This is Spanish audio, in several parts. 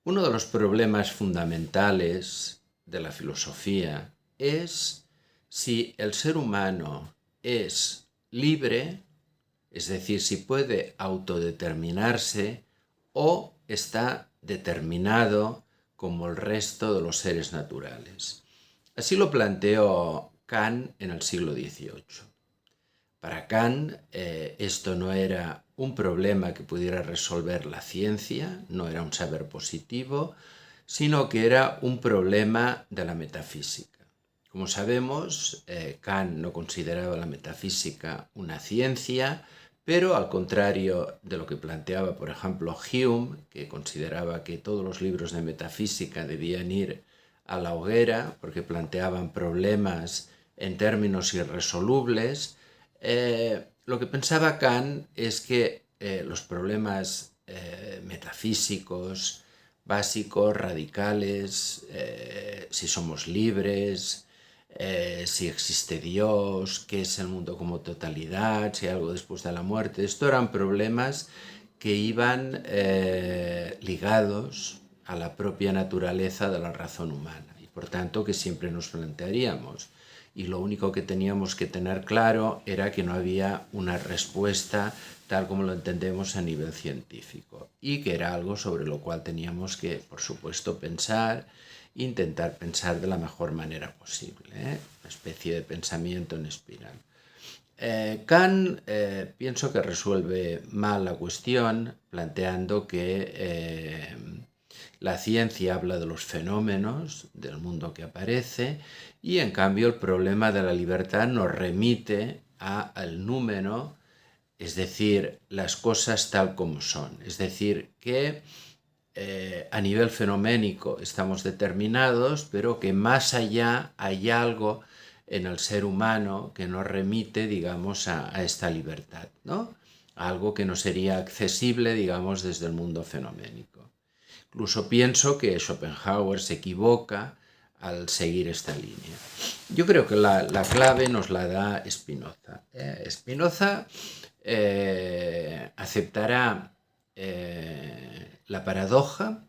Uno de los problemas fundamentales de la filosofía es si el ser humano es libre, es decir, si puede autodeterminarse o está determinado como el resto de los seres naturales. Así lo planteó Kant en el siglo XVIII. Para Kant, esto no era un problema que pudiera resolver la ciencia, no era un saber positivo, sino que era un problema de la metafísica. Como sabemos, Kant no consideraba la metafísica una ciencia, pero al contrario de lo que planteaba, por ejemplo, Hume, que consideraba que todos los libros de metafísica debían ir a la hoguera porque planteaban problemas en términos irresolubles, lo que pensaba Kant es que los problemas metafísicos, básicos, radicales, si somos libres, si existe Dios, qué es el mundo como totalidad, si hay algo después de la muerte, esto eran problemas que iban ligados a la propia naturaleza de la razón humana y por tanto que siempre nos plantearíamos. Y lo único que teníamos que tener claro era que no había una respuesta tal como lo entendemos a nivel científico y que era algo sobre lo cual teníamos que, por supuesto, pensar, intentar pensar de la mejor manera posible, una especie de pensamiento en espiral. Kant pienso que resuelve mal la cuestión planteando que la ciencia habla de los fenómenos del mundo que aparece y en cambio el problema de la libertad nos remite al número, es decir, las cosas tal como son. Es decir, que a nivel fenoménico estamos determinados, pero que más allá hay algo en el ser humano que nos remite, digamos, a esta libertad, ¿no? Algo que no sería accesible, digamos, desde el mundo fenoménico. Incluso pienso que Schopenhauer se equivoca al seguir esta línea. Yo creo que la clave nos la da Spinoza. Spinoza aceptará la paradoja,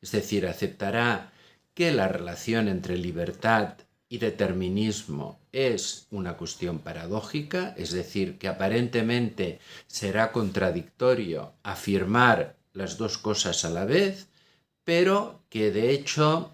es decir, aceptará que la relación entre libertad y determinismo es una cuestión paradójica, es decir, que aparentemente será contradictorio afirmar las dos cosas a la vez, pero que de hecho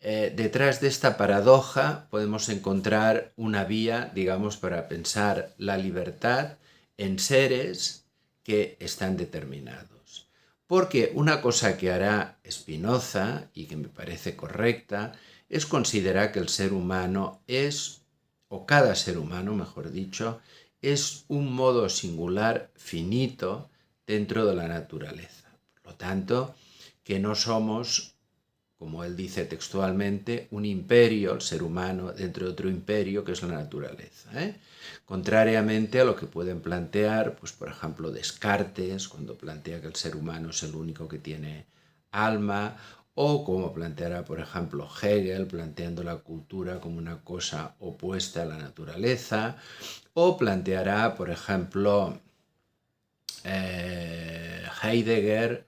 detrás de esta paradoja podemos encontrar una vía, digamos, para pensar la libertad en seres que están determinados. Porque una cosa que hará Spinoza, y que me parece correcta, es considerar que el ser humano es, o cada ser humano, mejor dicho, es un modo singular finito dentro de la naturaleza. Por lo tanto, que no somos, como él dice textualmente, un imperio, el ser humano, dentro de otro imperio que es la naturaleza. Contrariamente a lo que pueden plantear, pues por ejemplo, Descartes, cuando plantea que el ser humano es el único que tiene alma, o como planteará, por ejemplo, Hegel, planteando la cultura como una cosa opuesta a la naturaleza, o planteará, por ejemplo, Heidegger,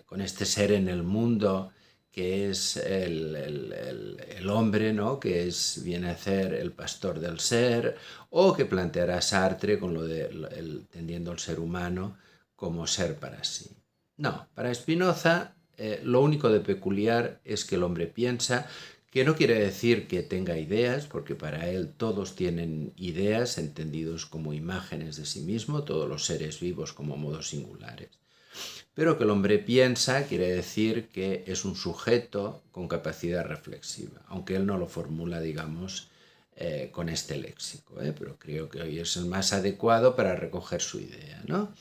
con este ser en el mundo que es el hombre, ¿no? Que viene a ser el pastor del ser, o que planteará Sartre con lo de entendiendo el ser humano como ser para sí. No, para Spinoza lo único de peculiar es que el hombre piensa, que no quiere decir que tenga ideas, porque para él todos tienen ideas entendidos como imágenes de sí mismo, todos los seres vivos como modos singulares. Pero que el hombre piensa quiere decir que es un sujeto con capacidad reflexiva, aunque él no lo formula, digamos, con este léxico, pero creo que hoy es el más adecuado para recoger su idea, ¿no?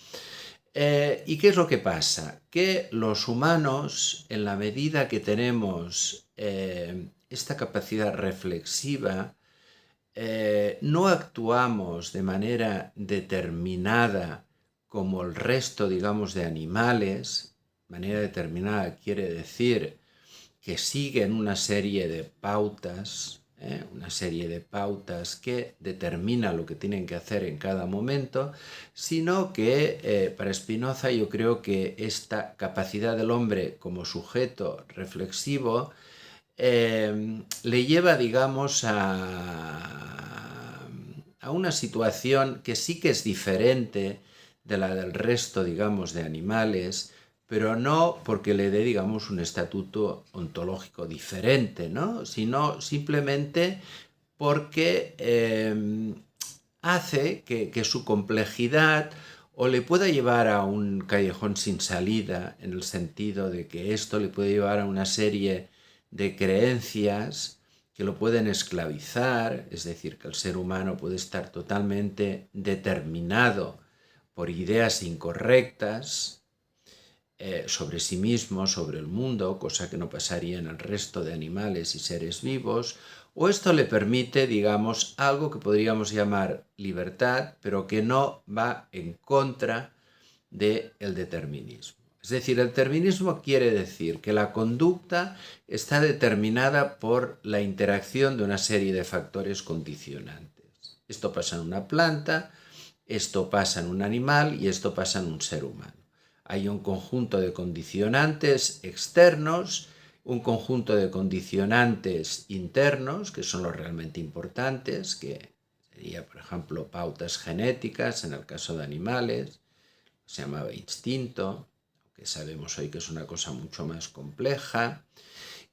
¿Y qué es lo que pasa? Que los humanos, en la medida que tenemos esta capacidad reflexiva, no actuamos de manera determinada como el resto, digamos, de animales. Manera determinada quiere decir que siguen una serie de pautas una serie de pautas que determinan lo que tienen que hacer en cada momento, sino que para Spinoza yo creo que esta capacidad del hombre como sujeto reflexivo le lleva, digamos, a una situación que sí que es diferente de la del resto, digamos, de animales, pero no porque le dé, digamos, un estatuto ontológico diferente, ¿no? Sino simplemente porque hace que su complejidad o le pueda llevar a un callejón sin salida, en el sentido de que esto le puede llevar a una serie de creencias que lo pueden esclavizar, es decir, que el ser humano puede estar totalmente determinado por ideas incorrectas sobre sí mismo, sobre el mundo, cosa que no pasaría en el resto de animales y seres vivos, o esto le permite, digamos, algo que podríamos llamar libertad, pero que no va en contra del determinismo. Es decir, el determinismo quiere decir que la conducta está determinada por la interacción de una serie de factores condicionantes. Esto pasa en una planta, esto pasa en un animal y esto pasa en un ser humano. Hay un conjunto de condicionantes externos, un conjunto de condicionantes internos, que son los realmente importantes, que sería, por ejemplo, pautas genéticas en el caso de animales, se llamaba instinto, aunque sabemos hoy que es una cosa mucho más compleja,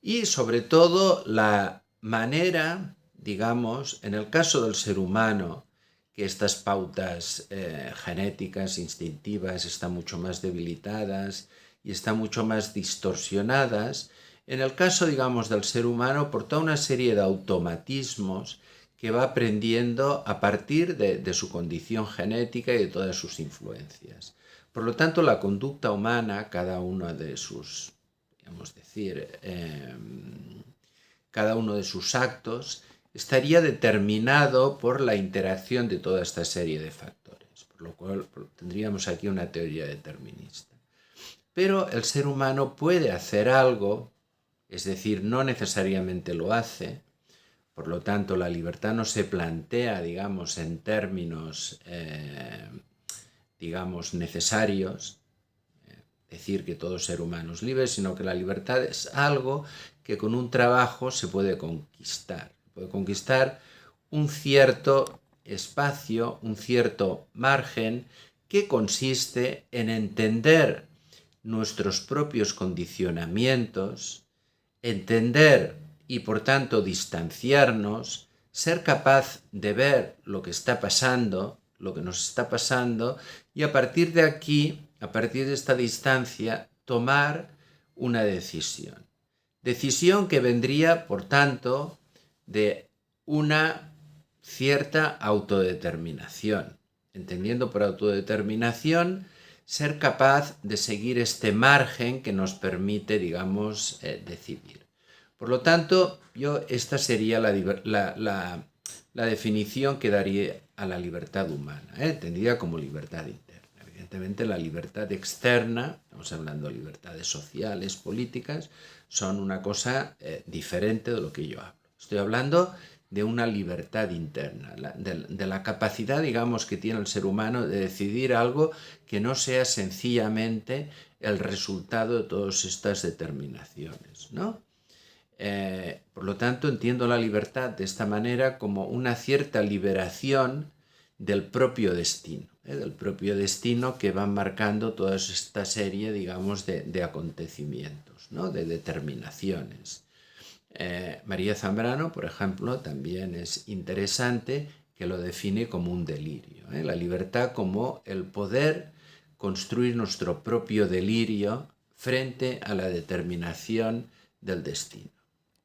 y sobre todo la manera, digamos, en el caso del ser humano, que estas pautas genéticas, instintivas, están mucho más debilitadas y están mucho más distorsionadas. En el caso, digamos, del ser humano, por toda una serie de automatismos que va aprendiendo a partir de su condición genética y de todas sus influencias. Por lo tanto, la conducta humana, cada uno de sus, digamos decir, cada uno de sus actos, estaría determinado por la interacción de toda esta serie de factores, por lo cual tendríamos aquí una teoría determinista. Pero el ser humano puede hacer algo, es decir, no necesariamente lo hace, por lo tanto la libertad no se plantea, digamos, en términos, digamos, necesarios, decir que todo ser humano es libre, sino que la libertad es algo que con un trabajo se puede conquistar. Puede conquistar un cierto espacio, un cierto margen que consiste en entender nuestros propios condicionamientos, entender y por tanto distanciarnos, ser capaz de ver lo que está pasando, lo que nos está pasando, y a partir de aquí, a partir de esta distancia, tomar una decisión. Decisión que vendría, por tanto, de una cierta autodeterminación. Entendiendo por autodeterminación, ser capaz de seguir este margen que nos permite, digamos, decidir. Por lo tanto, esta sería la definición que daría a la libertad humana, entendida como libertad interna. Evidentemente, la libertad externa, estamos hablando de libertades sociales, políticas, son una cosa diferente de lo que yo hablo. Estoy hablando de una libertad interna, de la capacidad, digamos, que tiene el ser humano de decidir algo que no sea sencillamente el resultado de todas estas determinaciones, ¿no? Por lo tanto, entiendo la libertad de esta manera como una cierta liberación del propio destino que van marcando toda esta serie, digamos, de acontecimientos, ¿no? De determinaciones. María Zambrano, por ejemplo, también es interesante que lo define como un delirio, la libertad como el poder construir nuestro propio delirio frente a la determinación del destino.